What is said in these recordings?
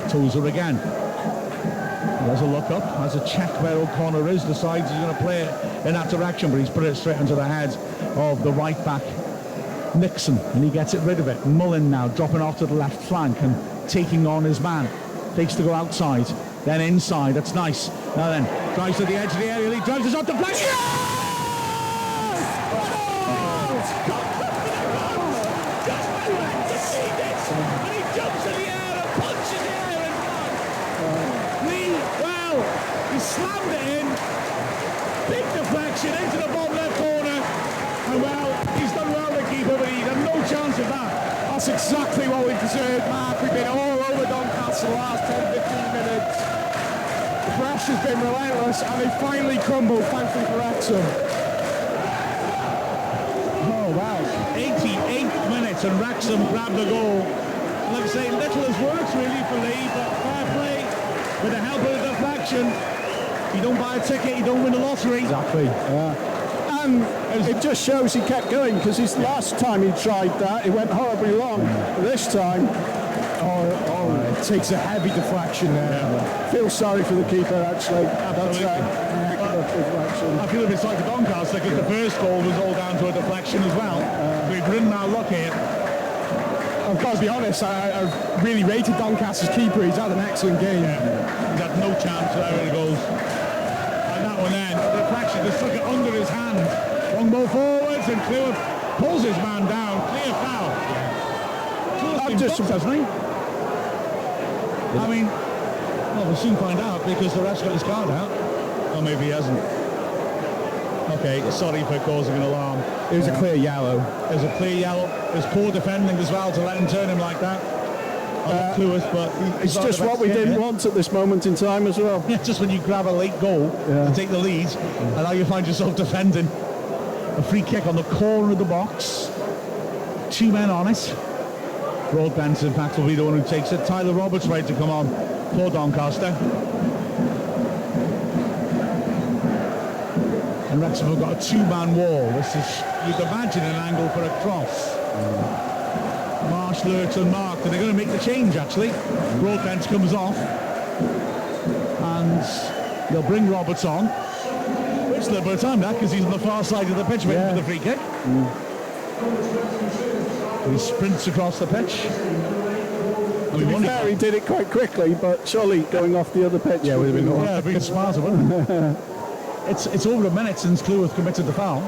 Tozer again. There's a look up, has a check where O'Connor is, decides he's going to play it in that direction, but he's put it straight into the head of the right back, Nixon, and he gets it rid of it. Mullin now dropping off to the left flank and taking on his man. Takes to go outside, then inside, that's nice. Now then, drives to the edge of the area, he drives us off the flank. Yes! And he jumps in the air and punches the air and he slammed it in, big deflection into the bottom left corner, and he's done well to keep it, but he had no chance of that. That's exactly what we deserved, Mark. We've been all over Doncaster the last 10-15 minutes. The pressure's been relentless, and they finally crumbled, thankfully for Wrexham. Oh wow, 88 minutes and Wrexham grabbed the goal. Like I say, little has worked really for Lee, but fair play with the help of the deflection. You don't buy a ticket, you don't win the lottery. Exactly, yeah. And it just shows he kept going, because his last time he tried that, it went horribly wrong. But this time, it takes a heavy deflection there. Yeah. Feel sorry for the keeper, actually. Absolutely. I feel a bit sorry for Doncaster, because the first goal was all down to a deflection as well. We've ridden our luck here. I've got to be honest, I really rated Doncaster's keeper. He's had an excellent game. Yeah. He's had no chance wherever he goes. And that one then, the deflection just took it under his hand. Long ball forwards and Clear pulls his man down. Clear foul. I'm just hasn't he? I mean, well, we'll soon find out, because the ref's got his card out. Or maybe he hasn't. Okay, sorry for causing an alarm. It was a clear yellow. It was a clear yellow. It was poor defending as well to let him turn him like that. Clueless, but it's just what we didn't want at this moment in time as well. Yeah, just when you grab a late goal to take the lead, and now you find yourself defending. A free kick on the corner of the box. 2 men on it. Broadbent, in fact, will be the one who takes it. Tyler Roberts ready to come on for Doncaster. And Wrexham have got a 2-man wall. This is, you'd imagine, an angle for a cross. Marsh lurks unmarked, and they're going to make the change, actually. Broadbent comes off. And they'll bring Roberts on. It's a little bit of time now, because he's on the far side of the pitch waiting for the free kick. He sprints across the pitch. To be fair, he did it quite quickly, but surely going off the other pitch would have been smarter, wouldn't it? It's over a minute since Cleworth committed the foul.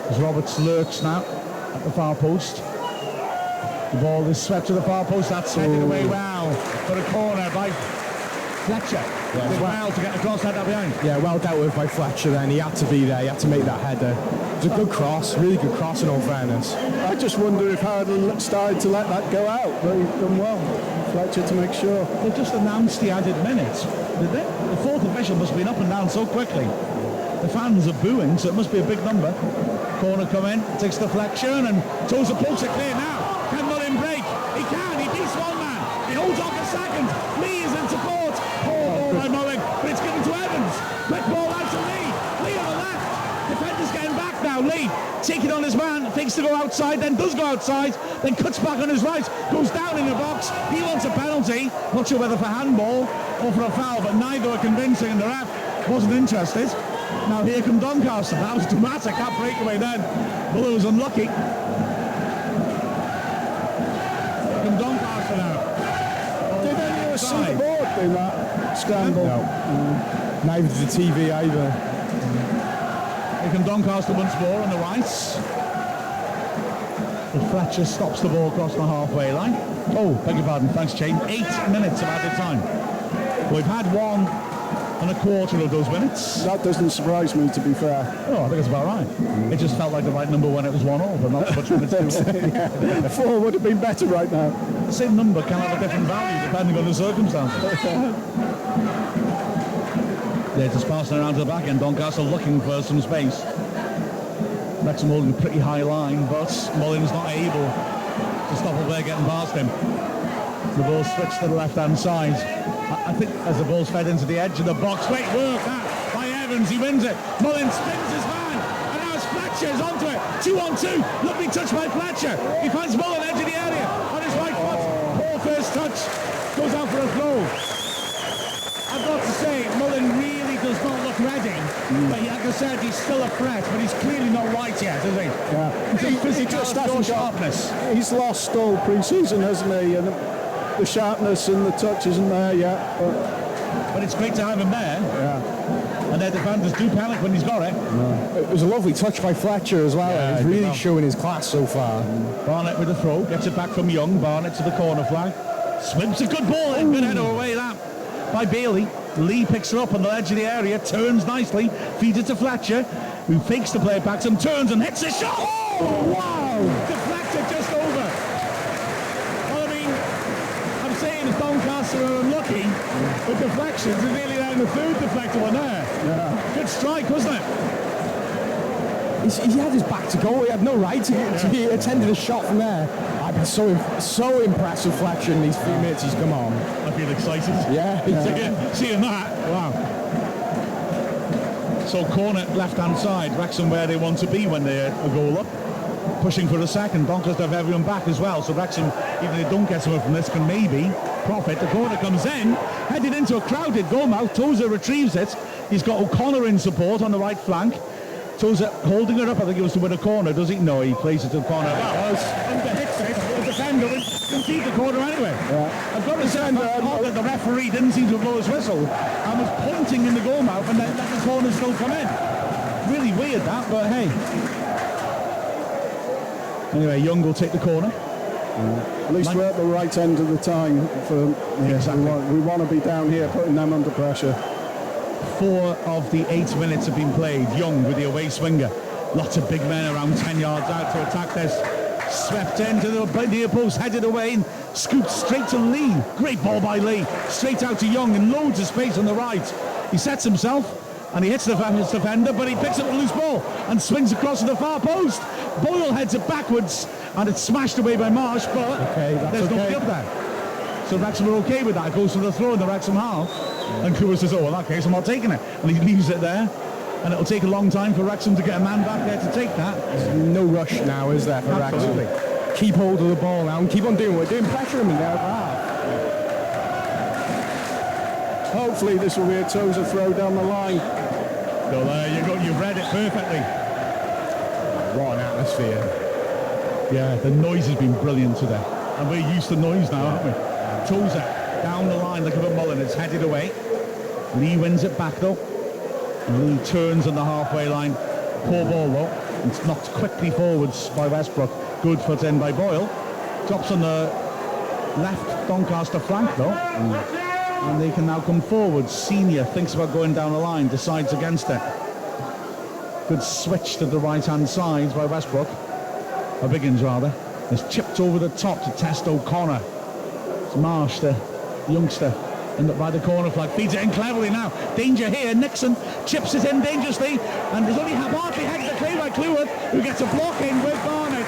As Roberts lurks now at the far post. The ball is swept to the far post. That's headed away well for a corner by Fletcher. Did well to get across, head that behind. Yeah, well dealt with by Fletcher then. He had to be there, he had to make that header. It was a good cross, really good cross in all fairness. I just wonder if Howden started to let that go out, but he's done well. Fletcher to make sure. They just announced the added minutes, did they? The fourth official must have been up and down so quickly. The fans are booing, so it must be a big number. Corner come in, takes deflection, and Tozer pulls it clear now. Can Mullin break? He can, he beats one man. He holds off a second. Lee is in support. Ball by Mullin, but it's given to Evans. Quick ball out to Lee. Lee on the left. Defender's getting back now. Lee taking on his man, thinks to go outside, then does go outside, then cuts back on his right, goes down in the box. He wants a penalty. Not sure whether for handball or for a foul, but neither are convincing, and the ref wasn't interested. Now here come Doncaster. That was dramatic, that breakaway then. Muller was unlucky. Here come Doncaster now. Did any of us see the board in that scramble? No. Neither did the TV either. Here come Doncaster once more on the right. But Fletcher stops the ball across the halfway line. Oh, beg your pardon, thanks Chain. 8 minutes of added time. We've had 1.25 of those minutes. That doesn't surprise me, to be fair. Oh, I think it's about right. It just felt like the right number when it was 1-1, but not much minutes too long. 4 would have been better right now. The same number can have a different value depending on the circumstances. They're just passing around to the back end. Doncaster looking for some space. Wrexham holding a pretty high line, but Mullin's not able to stop a player getting past him. The ball switched to the left-hand side. I think as the ball's fed into the edge of the box. Great work that by Evans, he wins it. Mullin spins his man, and now it's Fletcher's onto it. 2-on-2, lovely touch by Fletcher. He finds Mullin edge of the area on his right foot. Poor first First touch goes out for a throw. I've got to say, Mullen really does not look ready. But like I said, he's still a threat, but he's clearly not right yet, is he? Yeah. He just hasn't got sharpness. He's lost all pre-season, hasn't he? And the sharpness and the touch isn't there yet. But it's great to have him there. Yeah. And their defenders do panic when he's got it. It was a lovely touch by Fletcher as well. Yeah, He's really showing his class so far. Barnett with the throw, gets it back from Young. Barnett to the corner flag. Swimps a good ball in, good header away that by Bailey. Lee picks her up on the edge of the area, turns nicely, feeds it to Fletcher, who fakes the play back, and turns and hits a shot. Oh, wow! Deflected just over. Well, I mean, I'm saying if Doncaster are unlucky with deflections, they're nearly down the third deflected one there. Yeah. Good strike, wasn't it? He had his back to goal. He had no right to be attending a shot from there. I've been so impressed with Fletcher in these few minutes he's come on. I feel excited. Yeah. Seeing that, wow. So corner left-hand side, Wrexham where they want to be when they're a goal up. Pushing for a second, Doncaster have everyone back as well, so Wrexham, even if they don't get someone from this, can maybe profit. The corner comes in, headed into a crowded goal mouth. Tozer retrieves it. He's got O'Connor in support on the right flank. Tozer holding it up, I think it was to win a corner, does he? No, he plays it to the corner. Well, underhits it, the defender concede the corner anyway. Yeah. I've got to say that the referee didn't seem to blow his whistle and was pointing in the goal mouth and let the corner still come in. Really weird that, but hey. Anyway, Young will take the corner. At least we're at the right end of the time. Exactly. We want to be down here, putting them under pressure. 4 of the 8 minutes have been played. Young with the away swinger. Lots of big men around 10 yards out to attack this. Swept into the near post, headed away and scooped straight to Lee. Great ball by Lee. Straight out to Young in loads of space on the right. He sets himself and he hits the defender, but he picks up a loose ball and swings across to the far post. Boyle heads it backwards and it's smashed away by Marsh, but there's nobody up there. So Wrexham are okay with that. It goes for the throw in the Wrexham half. And Cooper says, oh, in that case, I'm not taking it. And he leaves it there. And it'll take a long time for Wrexham to get a man back there to take that. There's no rush now, is there, for Absolutely. Wrexham? Keep hold of the ball now and keep on doing what we're doing. Pressure him in there. Hopefully this will be a Tozer throw down the line. So there you go. You've read it perfectly. What an atmosphere. Yeah, the noise has been brilliant today. And we're used to noise now, aren't we? Tozer down the line, look at Mullen, it's headed away. Lee wins it back though. Lee turns on the halfway line. Poor ball though. It's knocked quickly forwards by Westbrook. Good foot in by Boyle. Drops on the left Doncaster flank though. And they can now come forwards. Senior thinks about going down the line, decides against it. Good switch to the right hand side by Westbrook. Or Biggins rather. It's chipped over the top to test O'Connor. It's Marsh, the youngster, and by the corner flag, feeds it in cleverly now. Danger here, Nixon chips it in dangerously, and there's only hardly headed to play by Cleworth, who gets a block in with Barnett.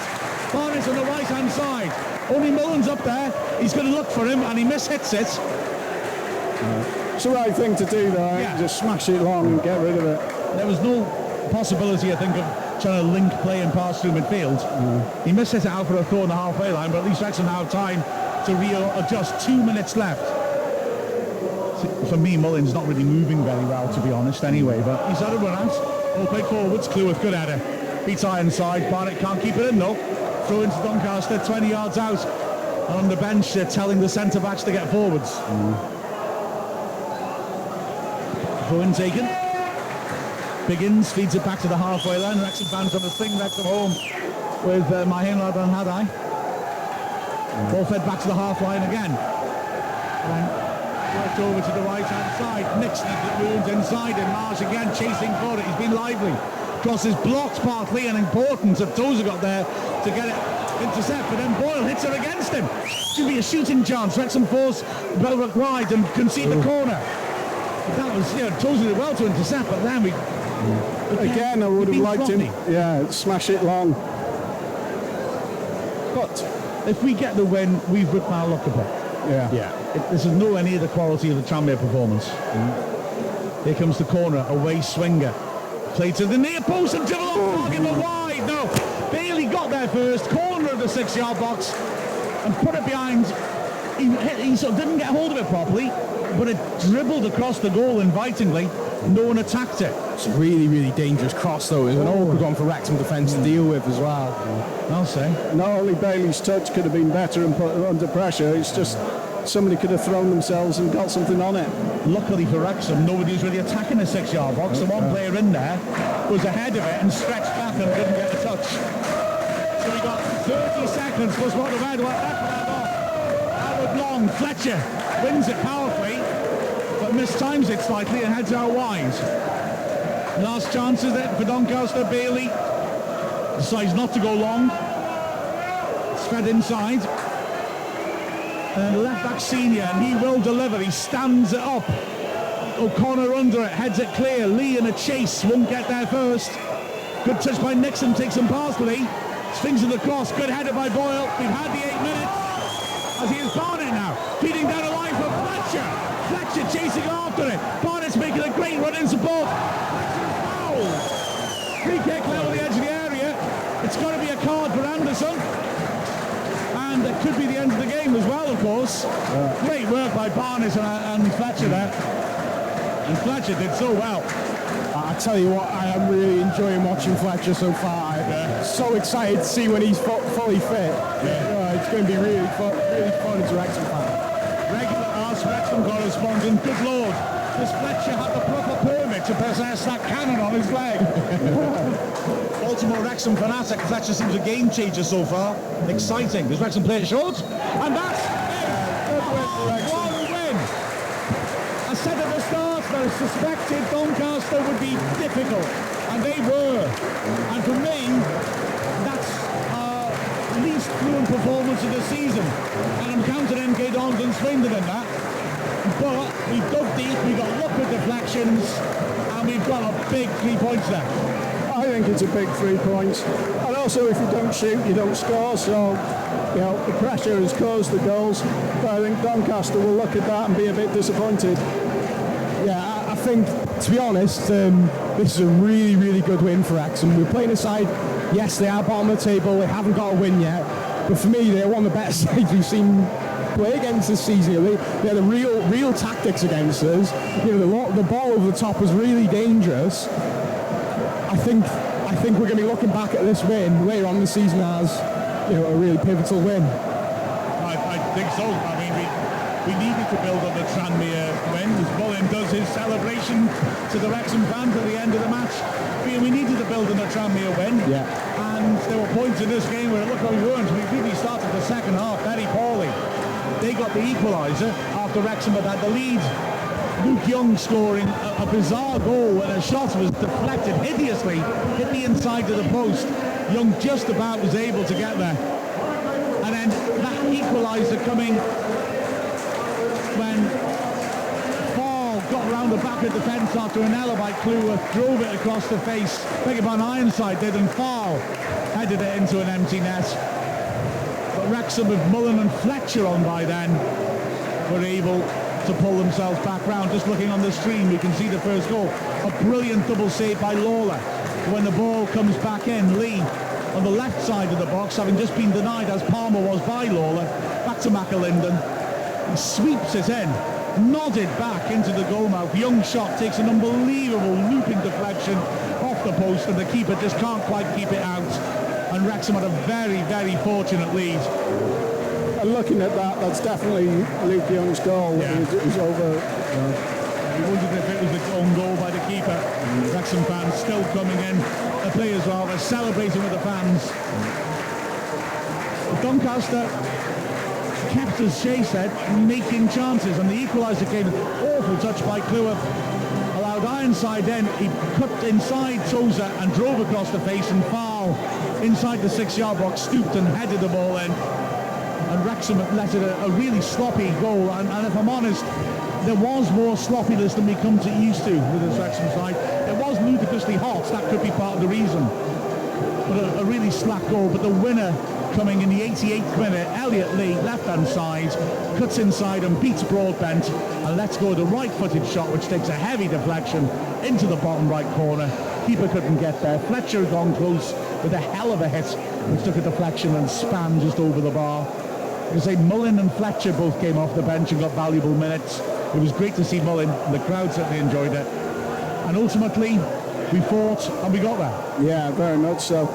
Barnett's on the right-hand side. Only Mullen's up there. He's going to look for him, and he mishits it. It's the right thing to do, though. Yeah. Just smash it long and get rid of it. There was no possibility, I think, of trying to link play and pass through midfield. He mishit it out for a throw on the halfway line, but at least Wrexham now have time to readjust. 2 minutes left. For me, Mullen's not really moving very well, to be honest, anyway, but he's had a run out. All played forwards, Cleworth, good header. Beats Ironside, Barnett can't keep it in though. Throw into Doncaster, 20 yards out. And on the bench, they're telling the centre-backs to get forwards. Throw in taken. Biggins feeds it back to the halfway line. Wrexham fans on the thing, Wrexham home with Mahinlad and Hadai. Ball fed back to the half line again. And worked over to the right-hand side. Nixon moves inside and Marsh again chasing for it. He's been lively. Cross is blocked partly, and importance of Tozer got there to get it intercept, but then Boyle hits it against him. Should be a shooting chance. Wrexham force Belrock wide and concede the corner. But that was, Tozer did well to intercept, but then we... Again, I would have liked him, smash it long. But if we get the win, we've ripped our luck apart. This is nowhere near the quality of the Tranmere performance. Here comes the corner, away swinger. Play to the near post and dribble off target, but wide. No, Bailey got there first, corner of the 6-yard box, and put it behind he sort of didn't get hold of it properly, but it dribbled across the goal invitingly. No one attacked it. It's a really, really dangerous cross, though. It's an awkward one for Wrexham defence to deal with as well. I'll say. Not only Bailey's touch could have been better and put under pressure, it's just somebody could have thrown themselves and got something on it. Luckily for Wrexham, nobody was really attacking the 6-yard box. The one player in there was ahead of it and stretched back and didn't get a touch. So we got 30 seconds plus what the red one. Howard Long, Fletcher wins it powerfully, but mistimes it slightly and heads out wide. Last chances there for Doncaster. Bailey decides not to go long. It's fed inside. And left back senior, and he will deliver. He stands it up. O'Connor under it, heads it clear. Lee in a chase, won't get there first. Good touch by Nixon, takes him past Lee. Swings it across, good header by Boyle. We've had the 8 minutes. As he is Barnett now, feeding down a line for Fletcher. Fletcher chasing after it. Barnett's making a great run in support. Foul. Free kick level the edge of the area. It's got to be a card for Anderson. And it could be the end of the game as well, of course. Great work by Barnes and Fletcher there. And Fletcher did so well. I tell you what, I am really enjoying watching Fletcher so far. I'm so excited to see when he's fully fit. It's going to be really fun as a Wrexham fan. Regular Ask Wrexham correspondent, good lord, does Fletcher have the proper permit to possess that cannon on his leg? Baltimore Wrexham fanatic, Fletcher seems a game changer so far. Exciting. Does Wrexham play it short? And that's what a win. I said at the start that I suspected Doncaster would be difficult, and they were. And for me, that's our least fluent performance of the season. And I'm counting MK Dons and Swindon in that. But we've dug deep, we've got luck with deflections, and we've got a big 3 points there. I think it's a big 3 points. And also, if you don't shoot, you don't score. So, the pressure has caused the goals. But I think Doncaster will look at that and be a bit disappointed. Yeah, I think, to be honest, this is a really, really good win for Wrexham. We're playing a side, yes, they are bottom of the table, they haven't got a win yet. But for me, they're one of the best sides we've seen play against this season. They had a real tactics against us. The ball over the top was really dangerous. I think we're going to be looking back at this win later on in the season as a really pivotal win. I think so. I mean, we needed to build on the Tranmere win. As Mullen does his celebration to the Wrexham fans at the end of the match. We needed to build on the Tranmere win. Yeah. And there were points in this game where it looked like we weren't. We really started the second half very poorly. They got the equaliser after Wrexham had had the lead. Luke Young scoring a bizarre goal and a shot was deflected hideously, hit the inside of the post. Young just about was able to get there. And then that equaliser coming when Fall got around the back of the defence after an alibi Cleworth drove it across the face. Beg Van Ironside did, and Fall headed it into an empty net. But Wrexham with Mullen and Fletcher on by then were able to pull themselves back round. Just looking on the stream, we can see the first goal. A brilliant double save by Lawler. When the ball comes back in, Lee on the left side of the box, having just been denied as Palmer was by Lawler, back to McAlinden. He sweeps it in, nodded back into the goal mouth. Young shot takes an unbelievable looping deflection off the post, and the keeper just can't quite keep it out. And Wrexham had a very, very fortunate lead. And looking at that, that's definitely Luke Young's goal. Yeah. It was over. We wondered if it was its own goal by the keeper. Wrexham fans still coming in. The players rather celebrating with the fans. Doncaster kept, as Shay said, making chances, and the equaliser came. Awful touch by Cleworth. Allowed Ironside in. He cut inside Tozer and drove across the face, and Foul inside the 6-yard box, stooped and headed the ball in. And Wrexham let it a really sloppy goal, and if I'm honest, there was more sloppiness than we come to used to with this Wrexham side. It was ludicrously hot, that could be part of the reason. But a really slack goal, but the winner coming in the 88th minute, Elliot Lee, left-hand side, cuts inside and beats Broadbent, and lets go the right-footed shot, which takes a heavy deflection into the bottom right corner. Keeper couldn't get there. Fletcher had gone close with a hell of a hit, which took a deflection and span just over the bar. You say Mullin and Fletcher both came off the bench and got valuable minutes. It was great to see Mullin. The crowd certainly enjoyed it. And ultimately, we fought and we got there. Yeah, very much so.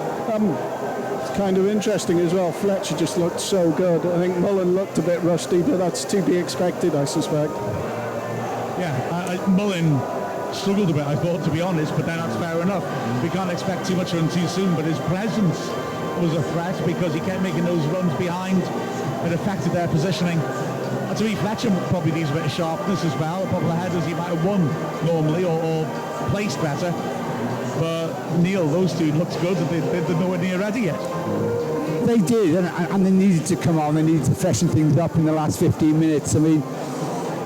It's kind of interesting as well. Fletcher just looked so good. I think Mullin looked a bit rusty, but that's to be expected, I suspect. Yeah, Mullin struggled a bit, I thought, to be honest, but then that's fair enough. We can't expect too much from him too soon, but his presence was a threat because he kept making those runs behind. It affected their positioning. And to me, Fletcher probably needs a bit of sharpness as well. A couple of headers he might have won normally or placed better. But Neil, those two looked good, and they're nowhere near ready yet. They did, and they needed to come on. They needed to freshen things up in the last 15 minutes. I mean,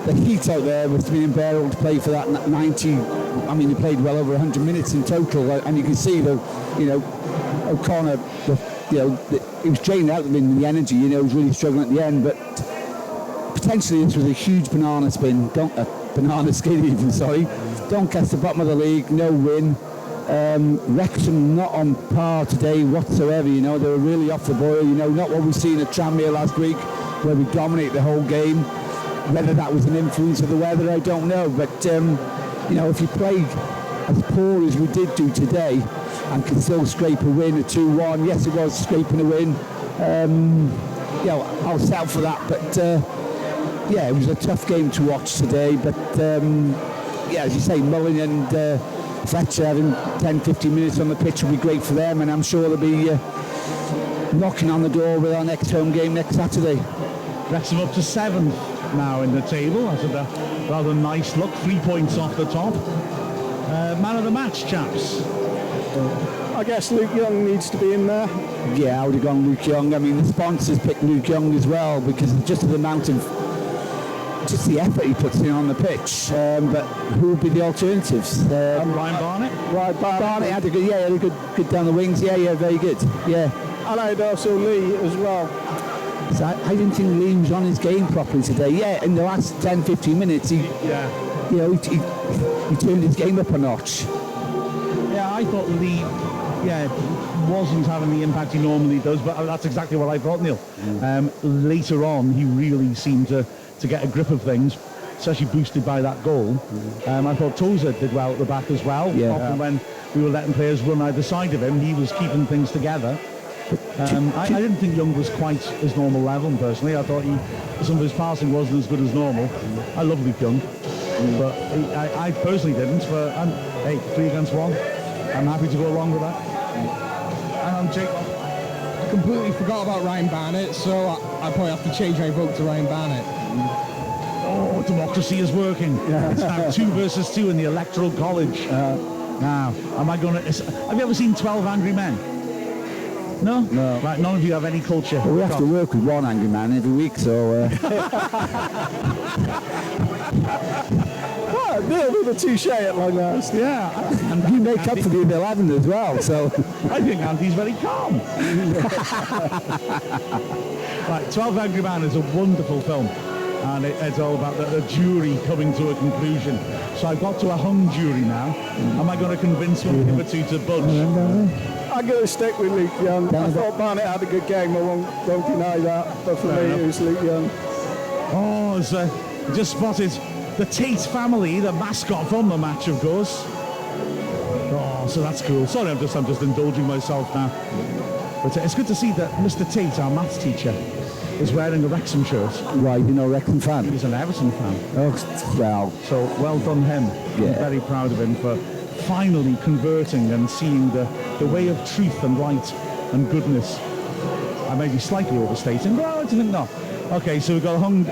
the heat out there must have been unbearable to play for that 90. I mean, they played well over 100 minutes in total, and you can see that, O'Connor, he was drained out of the energy. He was really struggling at the end, but potentially this was a huge banana skin even. Sorry, Doncaster bottom of the league, no win. Wrexham not on par today whatsoever. They were really off the boil. Not what we've seen at Tranmere last week, where we dominate the whole game. Whether that was an influence of the weather, I don't know. But if you played as poor as we did do today and can still scrape a win, a 2-1, yes, it was scraping a win. I'll settle for that. But it was a tough game to watch today. But as you say, Mullin and Fletcher having 10-15 minutes on the pitch will be great for them, and I'm sure they'll be knocking on the door with our next home game next Saturday. Wrexham up to 7th now in the table. That's a rather nice look. 3 points off the top. Man of the match, chaps. I guess Luke Young needs to be in there. Yeah, I would have gone Luke Young. I mean, the sponsors picked Luke Young as well because of just the amount of the effort he puts in on the pitch. But who would be the alternatives? Ryan Barnett. Barnett had a good down the wings. Yeah, very good. Yeah. And I'd also Lee as well. So I didn't think Lee was on his game properly today. Yeah, in the last 10-15 minutes, he turned his game up a notch. Yeah, I thought Lee, wasn't having the impact he normally does, but that's exactly what I thought, Neil. Later on, he really seemed to get a grip of things, especially boosted by that goal. I thought Tozer did well at the back as well. Often when we were letting players run either side of him, he was keeping things together. I didn't think Young was quite his normal level, personally. I thought some of his passing wasn't as good as normal. I love Luke Young, but I personally didn't. But 3 against 1. I'm happy to go along with that. And I'm Jake. I completely forgot about Ryan Barnett, so I probably have to change my vote to Ryan Barnett. Oh, democracy is working. It's now 2 versus 2 in the Electoral College. Now, am I going to... Have you ever seen 12 Angry Men? No? No. Right, none of you have any culture. Well, we have to work with one angry man every week, so... Neil with a touche at long last. Yeah. And you make up for the 11 as well, so... I think Andy's very calm. Right, 12 Angry Men is a wonderful film. And it's all about the jury coming to a conclusion. So I've got to a hung jury now. Am I going to convince one of the two to budge? I'm going to stick with Luke Young. I thought Barnett had a good game, I won't deny that. But for me, it was Luke Young. Oh, just spotted the Tate family, the mascot from the match, of course. Oh, so that's cool. Sorry, I'm just indulging myself now. But it's good to see that Mr. Tate, our maths teacher, is wearing a Wrexham shirt. Right, Wrexham fan? He's an Everton fan. Oh, well. So well done him. Yeah. I'm very proud of him for finally converting and seeing the way of truth and light and goodness. I may be slightly overstating, but I don't think not. Okay, so we've got a hung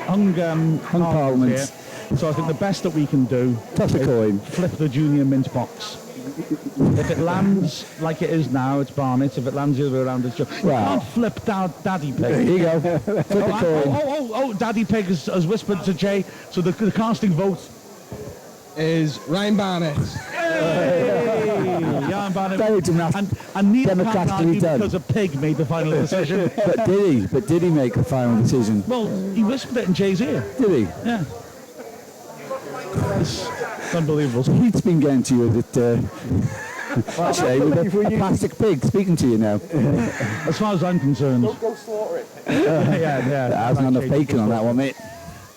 parliament here. So I think the best that we can do Toss a coin. Flip the junior mint box. If it lands like it is now, it's Barnett. If it lands the other way around, it's Joe. You can't flip Daddy Pig. There you go. Flip the coin. Oh, Daddy Pig has whispered to Jay. So the casting vote is Ryan Barnett. Ryan Barnett. Very dramatic. And Neil can't democratically argue done. because a pig made the final decision. But did he make the final decision? Well, he whispered it in Jay's ear. Did he? Yeah. It's unbelievable. He's been getting to you with it. Actually, with a plastic pig speaking to you now. As far as I'm concerned, Go slaughter it. yeah. That hasn't enough bacon on that one, mate.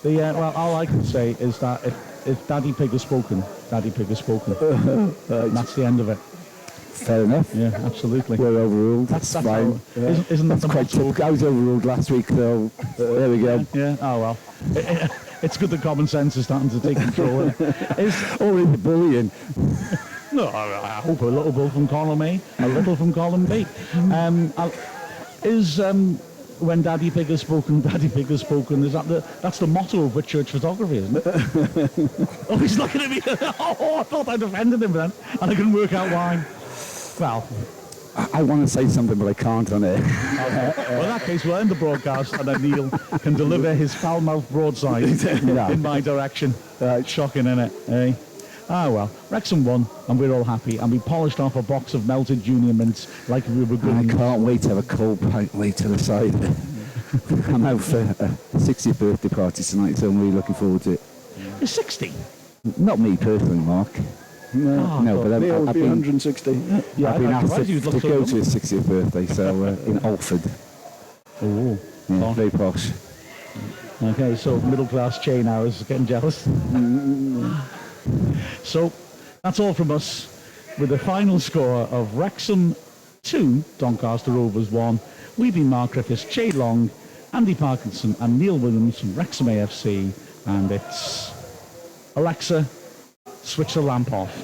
Well, all I can say is that if Daddy Pig has spoken, Daddy Pig has spoken. And that's the end of it. Fair enough. Yeah, absolutely. We're overruled. That's fine. Isn't that That's quite typical. I was overruled last week, so there we go. Yeah. Oh well. It's good that common sense is starting to take control. Or in the bullying. No, I hope a little bit from column A, a little from column B. When Daddy Pig has spoken, Daddy Pig has spoken. That's the motto of Whitchurch Photography, isn't it? Oh, he's looking at me. Oh, I thought I'd offended him then, and I couldn't work out why. Well, I want to say something, but I can't on it. Well, in that case, we'll end the broadcast, and then Neil can deliver his foul-mouthed broadside in my direction. Shocking, innit? Eh? Well, Wrexham won, and we're all happy, and we polished off a box of melted junior mints like we were good. I can't wait to have a cold pint later aside. I'm out for a 60th birthday party tonight, so I'm really looking forward to it. You're 60? Not me personally, Mark. No, but I've been 160. Yeah, I've been asked to so go to his 60th birthday, so in Alford. Oh, Yeah, very posh. okay, so middle-class Chay now is getting jealous. So, that's all from us, with the final score of Wrexham 2, Doncaster Rovers 1. We've been Mark Griffiths, Chay Long, Andy Parkinson and Neil Williams from Wrexham AFC, and it's Alexa, switch the lamp off.